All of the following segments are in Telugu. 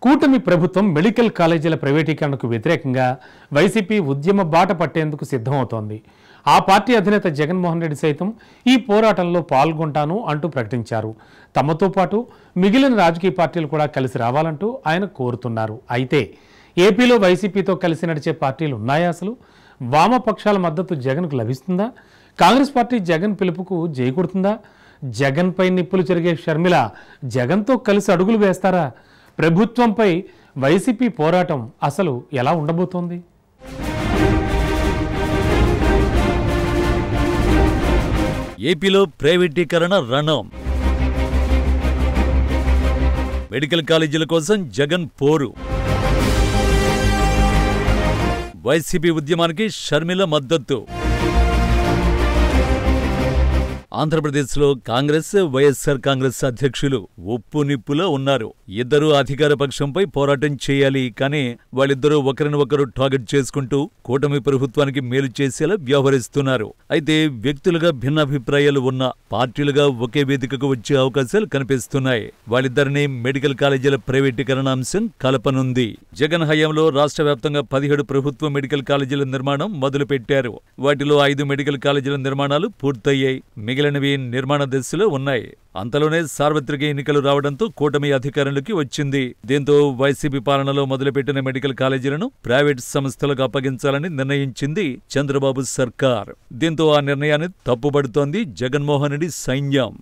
కూటమి ప్రభుత్వం మెడికల్ కాలేజీల ప్రైవేటీకరణకు వ్యతిరేకంగా వైసీపీ ఉద్యమ బాట పట్టేందుకు సిద్ధమవుతోంది. ఆ పార్టీ అధినేత జగన్మోహన్ రెడ్డి సైతం ఈ పోరాటంలో పాల్గొంటాను అంటూ ప్రకటించారు. తమతో పాటు మిగిలిన రాజకీయ పార్టీలు కూడా కలిసి రావాలంటూ ఆయన కోరుతున్నారు. అయితే ఏపీలో వైసీపీతో కలిసి నడిచే పార్టీలు ఉన్నాయా? అసలు వామపక్షాల మద్దతు జగన్కు లభిస్తుందా? కాంగ్రెస్ పార్టీ జగన్ పిలుపుకు జై కొడుతుందా? జగన్పై నిప్పులు చెరిగే షర్మిల జగన్తో కలిసి అడుగులు వేస్తారా? ప్రభుత్వంపై వైసీపీ పోరాటం అసలు ఎలా ఉండబోతోంది? ఏపీలో ప్రైవేటీకరణ రణం. మెడికల్ కాలేజీల కోసం జగన్ పోరు. వైసీపీ ఉద్యమానికి షర్మిల మద్దతు. ఆంధ్రప్రదేశ్లో కాంగ్రెస్, వైఎస్ఆర్ కాంగ్రెస్ అధ్యక్షులు ఉప్పు నిప్పులో ఉన్నారు. ఇద్దరూ అధికార పక్షంపై పోరాటం చేయాలి, కానీ వాళ్ళిద్దరూ ఒకరిని ఒకరు టార్గెట్ చేసుకుంటూ కూటమి ప్రభుత్వానికి మేలు చేసేలా వ్యవహరిస్తున్నారు. అయితే వ్యక్తులుగా భిన్నాభిప్రాయాలు ఉన్న పార్టీలుగా ఒకే వేదికకు వచ్చే అవకాశాలు కనిపిస్తున్నాయి. వాళ్ళిద్దరినీ మెడికల్ కాలేజీల ప్రైవేటీకరణ అంశం కలపనుంది. జగన్ హయాంలో రాష్ట్ర వ్యాప్తంగా 17 ప్రభుత్వ మెడికల్ కాలేజీల నిర్మాణం మొదలుపెట్టారు. వాటిలో 5 మెడికల్ కాలేజీల నిర్మాణాలు పూర్తయ్యాయి. మిగిలినవి నిర్మాణ దశలో ఉన్నాయి. అంతలోనే సార్వత్రిక ఎన్నికలు రావడంతో కూటమి అధికారంలోకి వచ్చింది. దీంతో వైసీపీ పాలనలో మొదలుపెట్టిన మెడికల్ కాలేజీలను ప్రైవేట్ సంస్థలకు అప్పగించాలని నిర్ణయించింది చంద్రబాబు సర్కార్. దీంతో ఆ నిర్ణయాన్ని తప్పుబడుతోంది జగన్మోహన్ రెడ్డి సైన్యం.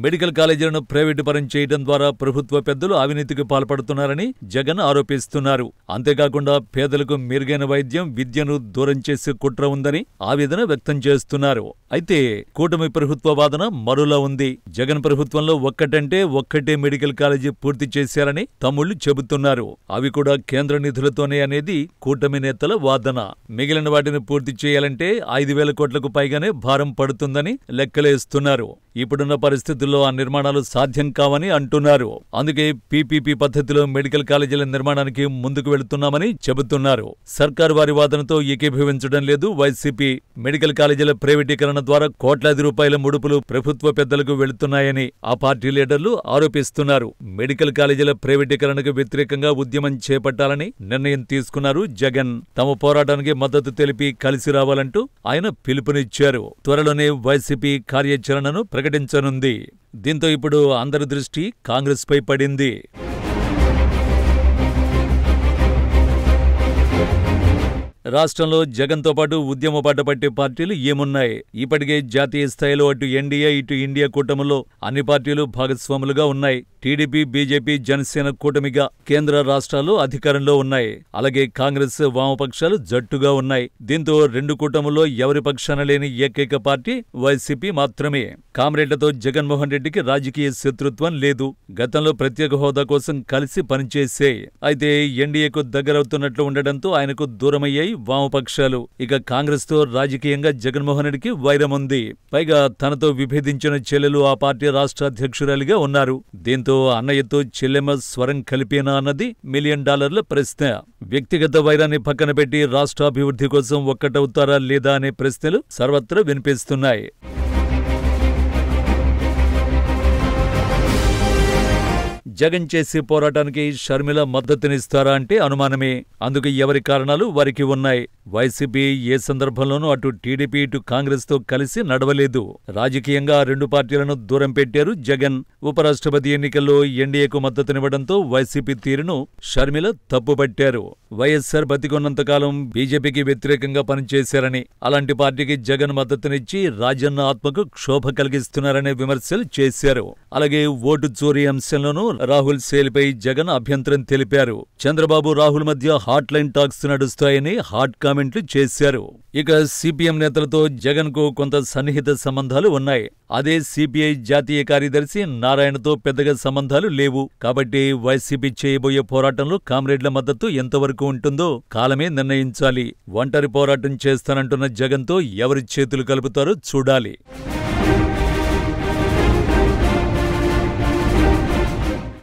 మెడికల్ కాలేజీలను ప్రైవేటు పరం చేయడం ద్వారా ప్రభుత్వ పెద్దలు అవినీతికి పాల్పడుతున్నారని జగన్ ఆరోపిస్తున్నారు. అంతేకాకుండా పేదలకు మెరుగైన వైద్యం, విద్యను దూరం చేసే కుట్ర ఉందని ఆవేదన వ్యక్తం చేస్తున్నారు. అయితే కూటమి ప్రభుత్వ వాదన మరోలా ఉంది. జగన్ ప్రభుత్వంలో ఒక్కటంటే ఒక్కటే మెడికల్ కాలేజీ పూర్తి చేశారని తమ్ముళ్లు చెబుతున్నారు. అవి కూడా కేంద్ర నిధులతోనే అనేది కూటమి నేతల వాదన. మిగిలిన వాటిని పూర్తి చేయాలంటే 5,000 కోట్లకు పైగానే భారం పడుతుందని లెక్కలేస్తున్నారు. ఇప్పుడున్న పరిస్థితుల్లో ఆ నిర్మాణాలు సాధ్యం కావని అంటున్నారు. అందుకే పీపీపీ పద్ధతిలో మెడికల్ కాలేజీల నిర్మాణానికి ముందుకు వెళుతున్నామని చెబుతున్నారు. సర్కారు వారి వాదనతో ఏకీభవించడం లేదు వైసీపీ. మెడికల్ కాలేజీల ప్రైవేటీకరణ ద్వారా కోట్లాది రూపాయల ముడుపులు ప్రభుత్వ పెద్దలకు వెళుతున్నాయని ఆ పార్టీ లీడర్లు ఆరోపిస్తున్నారు. మెడికల్ కాలేజీల ప్రైవేటీకరణకు వ్యతిరేకంగా ఉద్యమం చేపట్టాలని నిర్ణయం తీసుకున్నారు జగన్. తమ పోరాటానికి మద్దతు తెలిపి కలిసి రావాలంటూ ఆయన పిలుపునిచ్చారు. త్వరలోనే వైసీపీ కార్యాచరణను ప్రకటించనుంది. దీంతో ఇప్పుడు అందరి దృష్టి కాంగ్రెస్ పై పడింది. రాష్ట్రంలో జగన్తో పాటు ఉద్యమ బాట పట్టే పార్టీలు ఏమున్నాయి? ఇప్పటికే జాతీయ స్థాయిలో అటు ఎన్డీఏ, ఇటు ఇండియా కూటమిలో అన్ని పార్టీలు భాగస్వాములుగా ఉన్నాయి. టీడీపీ, బీజేపీ, జనసేన కూటమిగా కేంద్ర రాష్ట్రాలు అధికారంలో ఉన్నాయి. అలాగే కాంగ్రెస్, వామపక్షాలు జట్టుగా ఉన్నాయి. దీంతో 2 కూటముల్లో ఎవరి పక్షాన లేని ఏకైక పార్టీ వైసీపీ మాత్రమే. కామ్రేడ్లతో జగన్మోహన్ రెడ్డికి రాజకీయ శత్రుత్వం లేదు. గతంలో ప్రత్యేక హోదా కోసం కలిసి పనిచేసే. అయితే ఎన్డీఏకు దగ్గరవుతున్నట్లు ఉండడంతో ఆయనకు దూరమయ్యాయి వామపక్షాలు. ఇక కాంగ్రెస్ తో రాజకీయంగా జగన్మోహన్ రెడ్డికి వైరముంది. పైగా తనతో విభేదించిన చెల్లెలు ఆ పార్టీ రాష్ట్ర అధ్యక్షురాలిగా ఉన్నారు. దీంతో అన్నయ్యతో చెల్లెమ్మ స్వరం కలిపేనా అన్నది $1 మిలియన్ ప్రశ్న. వ్యక్తిగత వైరాన్ని పక్కన పెట్టి రాష్ట్రాభివృద్ధి కోసం ఒక్కటవుతారా లేదా అనే ప్రశ్నలు సర్వత్రా వినిపిస్తున్నాయి. జగన్ చేసే పోరాటానికి షర్మిల మద్దతునిస్తారా అంటే అనుమానమే. అందుకు ఎవరి కారణాలు వారికి ఉన్నాయి. వైసీపీ ఏ సందర్భంలోనూ అటు టీడీపీ, ఇటు కాంగ్రెస్ తో కలిసి నడవలేదు. రాజకీయంగా 2 పార్టీలను దూరం పెట్టారు జగన్. ఉపరాష్ట్రపతి ఎన్నికల్లో ఎన్డీఏకు మద్దతునివ్వడంతో వైసీపీ తీరును షర్మిల తప్పుపట్టారు. వైఎస్ఆర్ బతికున్నంతకాలం బీజేపీకి వ్యతిరేకంగా పనిచేశారని, అలాంటి పార్టీకి జగన్ మద్దతునిచ్చి రాజన్న ఆత్మకు క్షోభ కలిగిస్తున్నారనే విమర్శలు చేశారు. అలాగే ఓటు చోరీ అంశంలోనూ రాహుల్ సేల్పై జగన్ అభ్యంతరం తెలిపారు. చంద్రబాబు, రాహుల్ మధ్య హాట్ లైన్ టాక్స్ నడుస్తాయని హాట్ కామెంట్లు చేశారు. ఇక సిపిఎం నేతలతో జగన్ కు కొంత సన్నిహిత సంబంధాలు ఉన్నాయి. అదే సిపిఐ జాతీయ కార్యదర్శి నారాయణతో పెద్దగా సంబంధాలు లేవు. కాబట్టి వైసీపీ చేయబోయే పోరాటంలో కామ్రేడ్ల మద్దతు ఎంతవరకు ఉంటుందో కాలమే నిర్ణయించాలి. ఒంటరి పోరాటం చేస్తానంటున్న జగన్తో ఎవరి చేతులు కలుపుతారో చూడాలి.